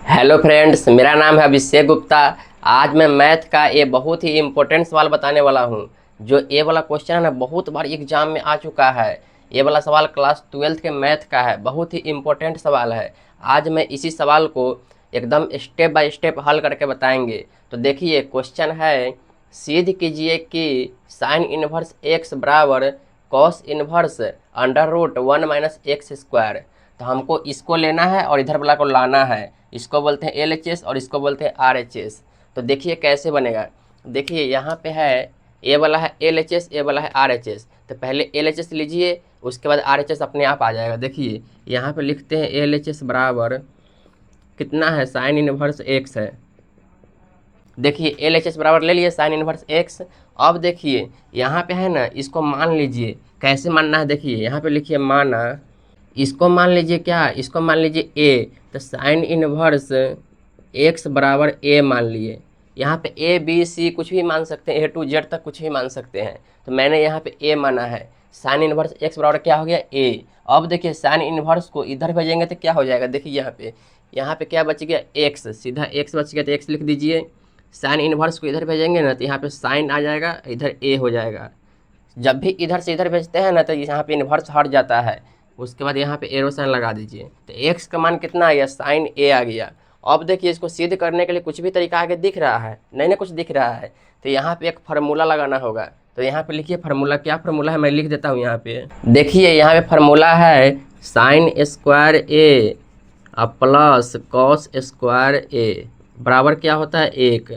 Hello friends, मेरा नाम है अभिषेक गुप्ता। आज मैं मैथ का ये बहुत ही इम्पोर्टेंट सवाल बताने वाला हूँ। जो ये वाला क्वेश्चन है ना, बहुत बार एग्जाम में आ चुका है। ये वाला सवाल क्लास 12th के मैथ का है, बहुत ही इम्पोर्टेंट सवाल है। आज मैं इसी सवाल को एकदम स्टेप बाय स्टेप हल करके बताएंगे। तो देखिए, क्वेश्चन है, सिद्ध कीजिए कि साइन इनवर्स एक्स बराबर cos inverse under root 1 - x²। तो हमको इसको लेना है और इधर वाला को लाना है। इसको बोलते हैं LHS और इसको बोलते हैं RHS। तो देखिए कैसे बनेगा। देखिए यहाँ पे है, ए वाला है LHS, ए वाला है RHS। तो पहले LHS लीजिए, उसके बाद RHS अपने आप आ जाएगा। देखिए यहाँ पे लिखते हैं LHS बराबर कितना है, साइन इनवर्स एक्स है। देखिए LHS बराबर ले लिए साइन इनवर्स एक्स। अब देखिए यहाँ पे है ना, इसको मान लीजिए। कैसे मानना है, देखिए यहाँ पे लिखिए माना। इसको मान लीजिए क्या, इसको मान लीजिए ए। तो साइन इनवर्स एक्स बराबर ए मान लिए। यहाँ पे ABC कुछ भी मान सकते हैं, A to Z तक कुछ भी मान सकते हैं। तो मैंने यहाँ पे ए माना है। साइन इनवर्स एक्स बराबर क्या हो गया, ए। अब देखिए साइन इनवर्स को इधर भेजेंगे तो क्या हो जाएगा। देखिए यहाँ पे क्या बच गया, एक्स। सीधा एक्स बच गया तो एक्स लिख दीजिए। साइन इनवर्स को इधर भेजेंगे ना, तो यहाँ पे साइन आ जाएगा, इधर ए हो जाएगा। जब भी इधर से इधर भेजते हैं ना, तो यहाँ पे इन्वर्स हट जाता है। उसके बाद यहाँ पे एरो साइन लगा दीजिए। तो एक्स का मान कितना आ गया, साइन ए आ गया। अब देखिए इसको सिद्ध करने के लिए कुछ भी तरीका आगे दिख रहा है, नहीं ना कुछ दिख रहा है। तो यहाँ पे एक फार्मूला लगाना होगा। तो यहाँ पे लिखिए फार्मूला, क्या फार्मूला है मैं लिख देता हूँ। यहाँ पे देखिए, यहाँ पे फार्मूला है साइन स्क्वायर ए प्लस कॉस स्क्वायर ए बराबर क्या होता है, 1।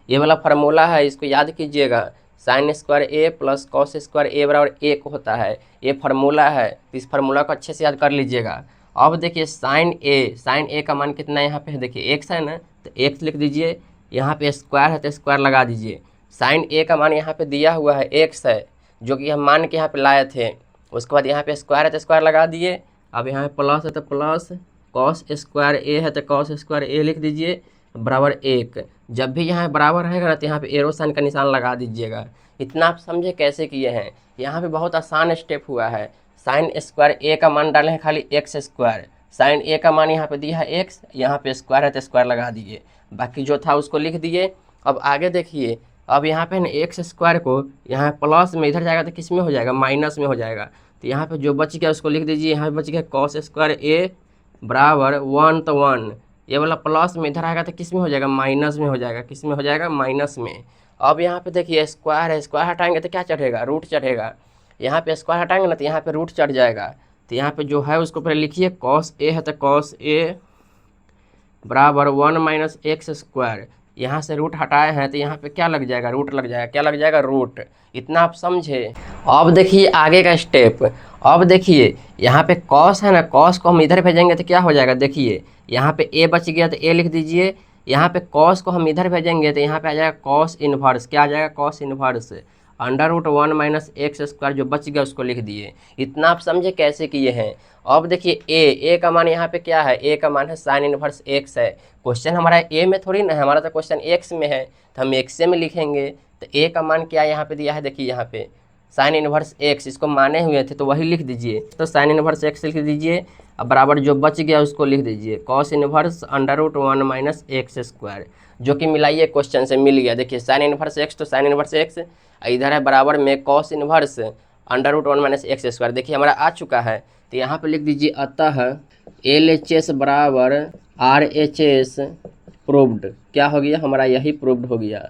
ये वाला फार्मूला है, इसको याद कीजिएगा। साइन स्क्वायर ए प्लस कॉस स्क्वायर ए बराबर 1 होता है। ये फार्मूला है, तो इस फार्मूला को अच्छे से याद कर लीजिएगा। अब देखिए साइन ए का मान कितना है, यहाँ पे देखिए एक्स है ना, तो एक्स लिख दीजिए। यहाँ पे स्क्वायर है तो स्क्वायर लगा दीजिए। साइन ए का मान यहाँ पे दिया हुआ है एक्स है, जो कि हम मान के यहाँ पे लाए थे। उसके बाद यहाँ पे स्क्वायर है तो स्क्वायर लगा दिए। अब यहाँ पे प्लस है तो प्लस, कॉस स्क्वायर ए है तो कॉस स्क्वायर ए लिख दीजिए बराबर 1। जब भी यहाँ बराबर रहेगा ना, तो यहाँ पे एरो साइन का निशान लगा दीजिएगा। इतना आप समझे कैसे किए हैं। यहाँ पे बहुत आसान स्टेप हुआ है। साइन स्क्वायर ए का मान डाले हैं खाली एक्स स्क्वायर। साइन ए का मान यहाँ पे दिया है एक्स, यहाँ पे स्क्वायर है तो स्क्वायर लगा दीजिए। बाकी जो था उसको लिख दिए। अब आगे देखिए, अब यहाँ पे ना एक्स स्क्वायर को यहाँ प्लस में इधर जाएगा तो किस में हो जाएगा, माइनस में हो जाएगा। तो यहाँ पे जो बच गया उसको लिख दीजिए। यहाँ पे बच गया कॉस स्क्वायर ए बराबर 1, तो 1। ये वाला प्लस में इधर आएगा तो किस में हो जाएगा, माइनस में हो जाएगा। किस में हो जाएगा, माइनस में। अब यहाँ पे देखिए स्क्वायर है, स्क्वायर हटाएंगे तो क्या चढ़ेगा, रूट चढ़ेगा। यहाँ पे स्क्वायर हटाएंगे ना, तो यहाँ पे रूट चढ़ जाएगा। तो यहाँ पे जो है उसको पहले लिखिए, कॉस ए है तो कॉस ए बराबर 1 - x²। यहाँ से रूट हटाए हैं तो यहाँ पे क्या लग जाएगा, रूट लग जाएगा। क्या लग जाएगा, रूट। इतना आप समझे। अब देखिए आगे का स्टेप। अब देखिए यहाँ पे कॉस है ना, कॉस को हम इधर भेजेंगे तो क्या हो जाएगा। देखिए यहाँ पे ए बच गया तो ए लिख दीजिए। यहाँ पे कॉस को हम इधर भेजेंगे तो यहाँ पे आ जाएगा कॉस इनवर्स। क्या आ जाएगा, cos inverse under root 1 - x²। जो बच गया उसको लिख दिए। इतना आप समझे कैसे किए हैं। अब देखिए ए का मान यहाँ पे क्या है, ए का मान है साइन इनवर्स एक्स है। क्वेश्चन हमारा ए में थोड़ी ना है, हमारा तो क्वेश्चन एक्स में है, तो हम एक्स में लिखेंगे। तो ए का मान क्या यहाँ पे दिया है, देखिए यहाँ पे साइन इनवर्स एक्स, इसको माने हुए थे तो वही लिख दीजिए। तो साइन इनवर्स एक्स लिख दीजिए। अब बराबर जो बच गया उसको लिख दीजिए, cos inverse under root 1 - x², जो कि मिलाइए क्वेश्चन से मिल गया। देखिए साइन इनवर्स एक्स तो साइन इनवर्स एक्स, इधर है बराबर में cos inverse under root 1 - x²। देखिए हमारा आ चुका है। तो यहाँ पे लिख दीजिए, अतः LHS बराबर RHS प्रूव्ड। क्या हो गया, हमारा यही प्रूव्ड हो गया।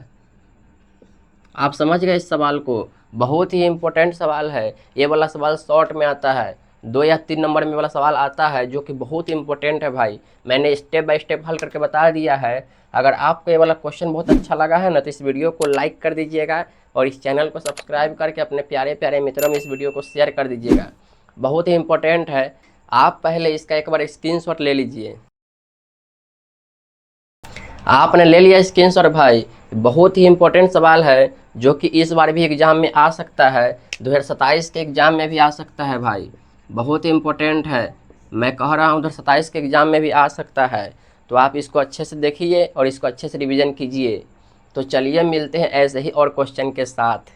आप समझ गए इस सवाल को। बहुत ही इम्पोर्टेंट सवाल है। ये वाला सवाल शॉर्ट में आता है, 2 या 3 नंबर में वाला सवाल आता है, जो कि बहुत इंपॉर्टेंट है भाई। मैंने स्टेप बाय स्टेप हल करके बता दिया है। अगर आपको ये वाला क्वेश्चन बहुत अच्छा लगा है ना, तो इस वीडियो को लाइक कर दीजिएगा और इस चैनल को सब्सक्राइब करके अपने प्यारे प्यारे मित्रों में इस वीडियो को शेयर कर दीजिएगा। बहुत ही इम्पोर्टेंट है। आप पहले इसका एक बार स्क्रीनशॉट ले लीजिए। आपने ले लिया स्क्रीनशॉट भाई। बहुत ही इम्पोर्टेंट सवाल है, जो कि इस बार भी एग्जाम में आ सकता है, 2027 के एग्ज़ाम में भी आ सकता है भाई। बहुत ही इम्पोर्टेंट है, मैं कह रहा हूँ 2027 के एग्ज़ाम में भी आ सकता है। तो आप इसको अच्छे से देखिए और इसको अच्छे से रिवीजन कीजिए। तो चलिए मिलते हैं ऐसे ही और क्वेश्चन के साथ।